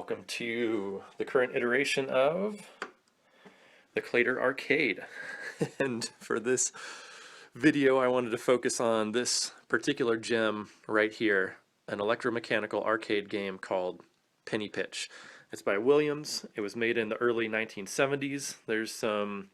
welcome to the current iteration of the Claytor Arcade. And for this video, I wanted to focus on this particular gem right here, an electromechanical arcade game called Penny Pitch. It's by Williams. It was made in the early 1970s. There's some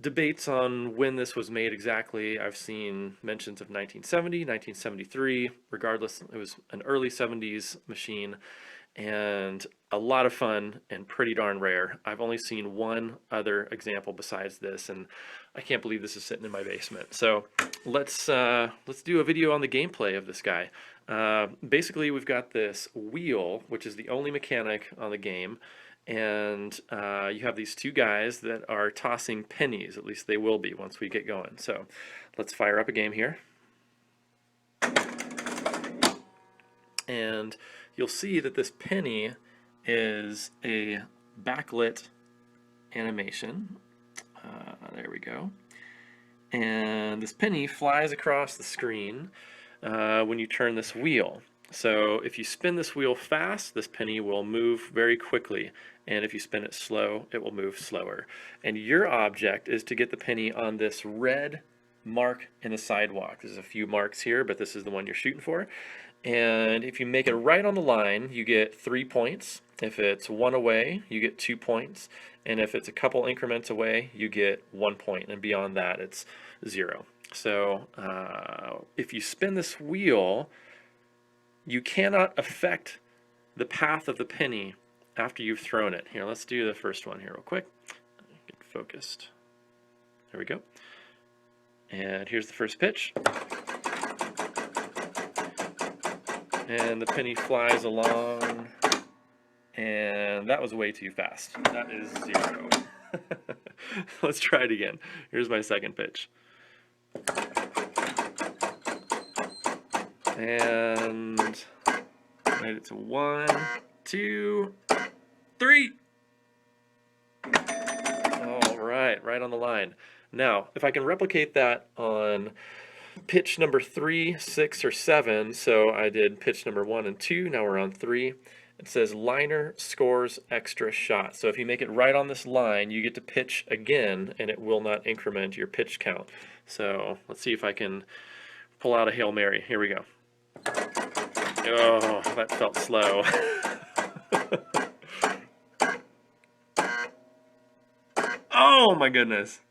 debates on when this was made exactly. I've seen mentions of 1970, 1973. Regardless, it was an early 70s machine and a lot of fun and pretty darn rare. I've only seen one other example besides this, and I can't believe this is sitting in my basement. So let's do a video on the gameplay of this guy. Basically, we've got this wheel, which is the only mechanic on the game, and you have these two guys that are tossing pennies. At least they will be once we get going. So let's fire up a game here. And you'll see that this penny is a backlit animation. There we go. And this penny flies across the screen when you turn this wheel. So if you spin this wheel fast, this penny will move very quickly. And if you spin it slow, it will move slower. And your object is to get the penny on this red mark in the sidewalk. There's a few marks here, but this is the one you're shooting for. And if you make it right on the line, you get 3 points. If it's one away, you get 2 points. And if it's a couple increments away, you get 1 point. And beyond that, it's 0. So if you spin this wheel, you cannot affect the path of the penny after you've thrown it. Here, let's do the first one here real quick. Get focused. There we go. And here's the first pitch. And the penny flies along. And that was way too fast. That is 0. Let's try it again. Here's my second pitch. And made it to 1, 2, 3. All right, right on the line. Now, if I can replicate that on pitch number 3, 6, or 7, so I did pitch number 1 and 2, now we're on 3. It says liner scores extra shot. So if you make it right on this line, you get to pitch again, and it will not increment your pitch count. So let's see if I can pull out a Hail Mary. Here we go. Oh, that felt slow. Oh my goodness.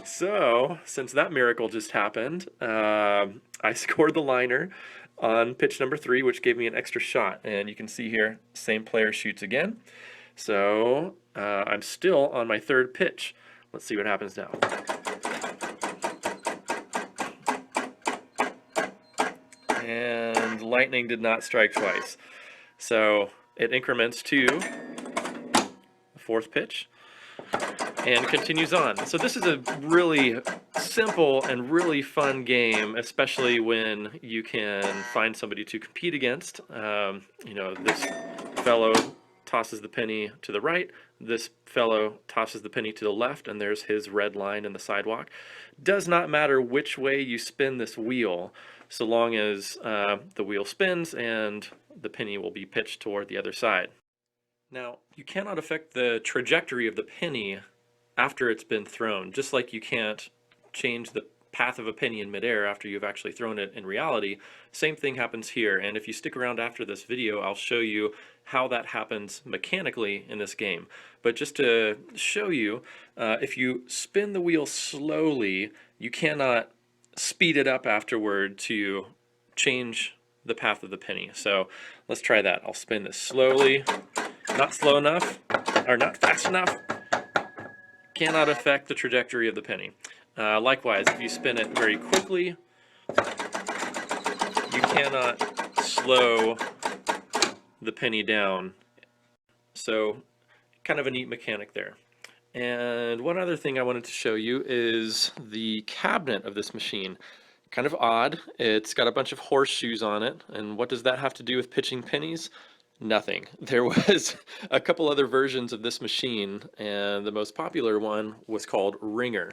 So, since that miracle just happened, I scored the liner on pitch number 3, which gave me an extra shot. And you can see here, same player shoots again. So, I'm still on my third pitch. Let's see what happens now. And lightning did not strike twice. So, it increments to the fourth pitch and continues on. So this is a really simple and really fun game, especially when you can find somebody to compete against. You know, this fellow tosses the penny to the right, this fellow tosses the penny to the left, and there's his red line in the sidewalk. Does not matter which way you spin this wheel, so long as the wheel spins and the penny will be pitched toward the other side. Now, you cannot affect the trajectory of the penny after it's been thrown, just like you can't change the path of a penny in midair after you've actually thrown it in reality. Same thing happens here, and if you stick around after this video, I'll show you how that happens mechanically in this game. But just to show you, if you spin the wheel slowly, you cannot speed it up afterward to change the path of the penny. So let's try that. I'll spin this slowly, not slow enough, or not fast enough. Cannot affect the trajectory of the penny. Likewise, if you spin it very quickly, you cannot slow the penny down. So kind of a neat mechanic there. And one other thing I wanted to show you is the cabinet of this machine. Kind of odd. It's got a bunch of horseshoes on it. And what does that have to do with pitching pennies? Nothing. There was a couple other versions of this machine, and the most popular one was called Ringer.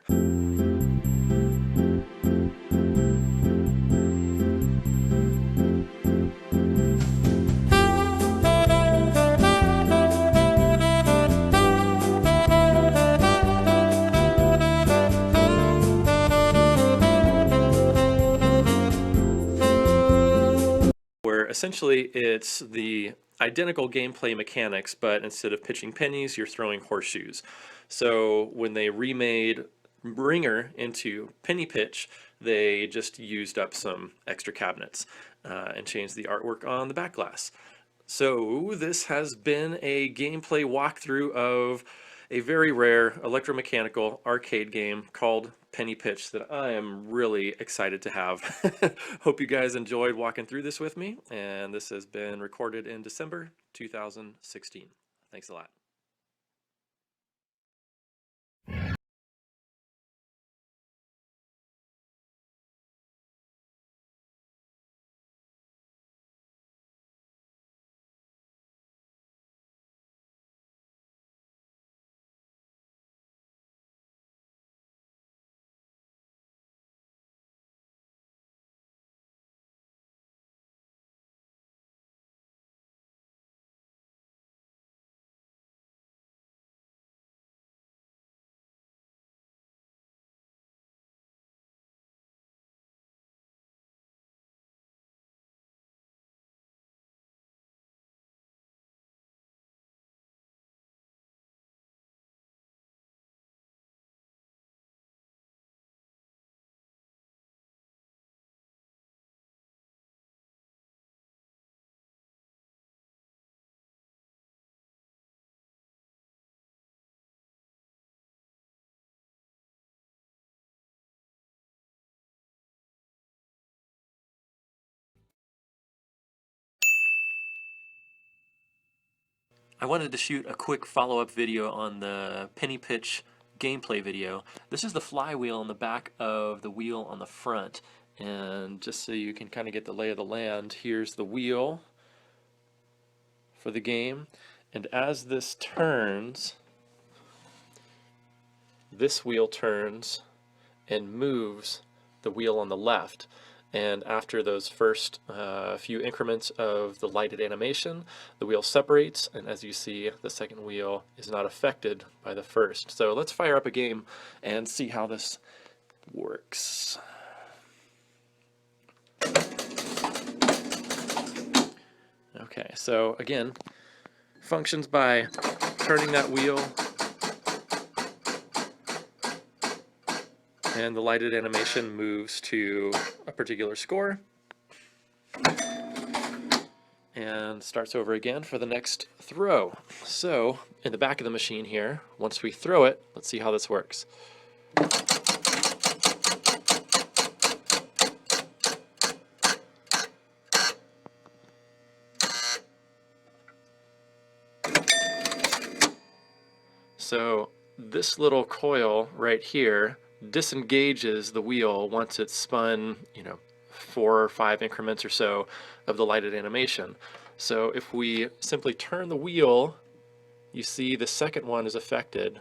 where essentially it's the identical gameplay mechanics, but instead of pitching pennies, you're throwing horseshoes. So when they remade Ringer into penny pitch, they just used up some extra cabinets and changed the artwork on the back glass. So this has been a gameplay walkthrough of a very rare electromechanical arcade game called Penny Pitch that I am really excited to have. Hope you guys enjoyed walking through this with me, and this has been recorded in December 2016. Thanks a lot. I wanted to shoot a quick follow-up video on the Penny Pitch gameplay video. This is the flywheel on the back of the wheel on the front. And just so you can kind of get the lay of the land, here's the wheel for the game. And as this turns, this wheel turns and moves the wheel on the left. And after those first few increments of the lighted animation, the wheel separates, and as you see, the second wheel is not affected by the first. So let's fire up a game and see how this works. Okay, so again, functions by turning that wheel, and the lighted animation moves to a particular score and starts over again for the next throw. So in the back of the machine here, once we throw it, let's see how this works. So this little coil right here disengages the wheel once it's spun, 4 or 5 increments or so of the lighted animation. So if we simply turn the wheel, you see the second one is affected,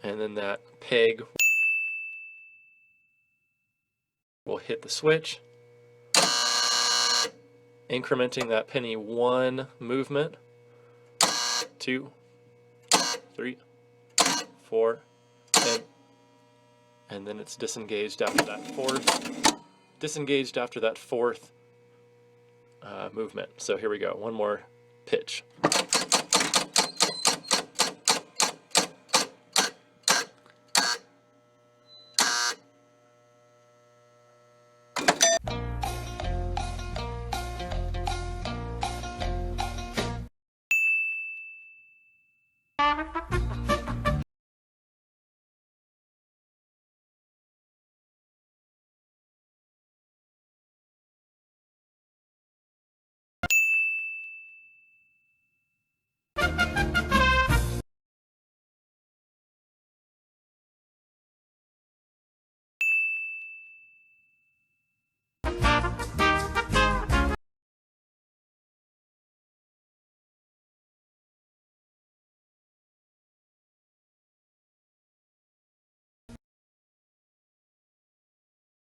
and then that peg will hit the switch, incrementing that penny 1 movement, 2, 3, 4, and then it's disengaged after that fourth movement. So here we go, one more pitch.